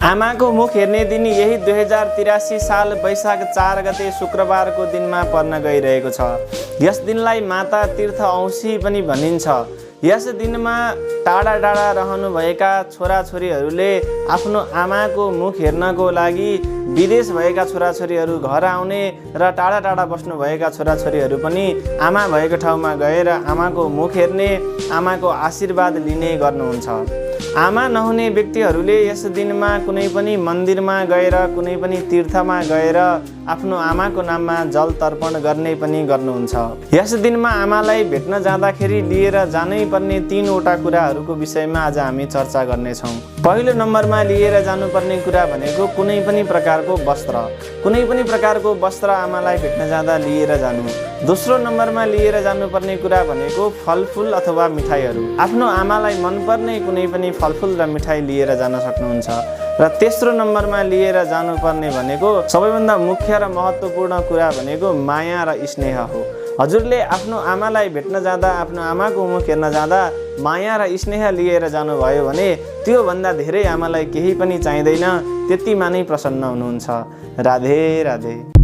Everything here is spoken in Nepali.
आमाको मुख हेर्ने दिन यही 2083 साल वैशाख 4 गते शुक्रबारको दिनमा पर्न गइरहेको छ। यस दिनलाई माता तीर्थ औँसी पनि भनिन्छ। यस दिनमा टाढा टाढा रहनुभएका छोराछोरीहरूले आफ्नो आमाको मुख हेर्नको लागि विदेश भएका छोराछोरीहरू घर आउने र टाढा टाढा बस्नुभएका छोराछोरीहरू पनि आमा भएको ठाउँमा गएर आमाको मुख हेर्ने, आमाको आशीर्वाद लिने गर्नुहुन्छ। आमा नहुने व्यक्तिहरूले यस दिनमा कुनै पनि मन्दिरमा गएर, कुनै पनि तीर्थमा गएर आफ्नो आमाको नाममा जल तर्पण गर्ने पनि गर्नुहुन्छ। यस दिनमा आमालाई भेट्न जाँदाखेरि लिएर जानै पर्ने 3 वटा कुराहरूको विषयमा आज हामी चर्चा गर्नेछौँ। पहिलो नम्बरमा लिएर जानुपर्ने कुरा भनेको कुनै पनि प्रकारको वस्त्र। कुनै पनि प्रकारको वस्त्र आमालाई भेट्न जाँदा लिएर जानु। दोस्रो नम्बरमा लिएर जानुपर्ने कुरा भनेको फलफुल अथवा मिठाईहरू। आफ्नो आमालाई मनपर्ने कुनै पनि फलफुल र मिठाई लिएर जान सक्नुहुन्छ। र तेस्रो नम्बरमा लिएर जानुपर्ने भनेको सबैभन्दा मुख्य र महत्त्वपूर्ण कुरा भनेको माया र स्नेह हो। हजुरले आफ्नो आमालाई भेट्न जाँदा, आफ्नो आमाको मुख हेर्न जाँदा माया र स्नेह लिएर जानुभयो भने त्योभन्दा धेरै आमालाई केही पनि चाहिँदैन, त्यतिमा नै प्रसन्न हुनुहुन्छ। राधे राधे।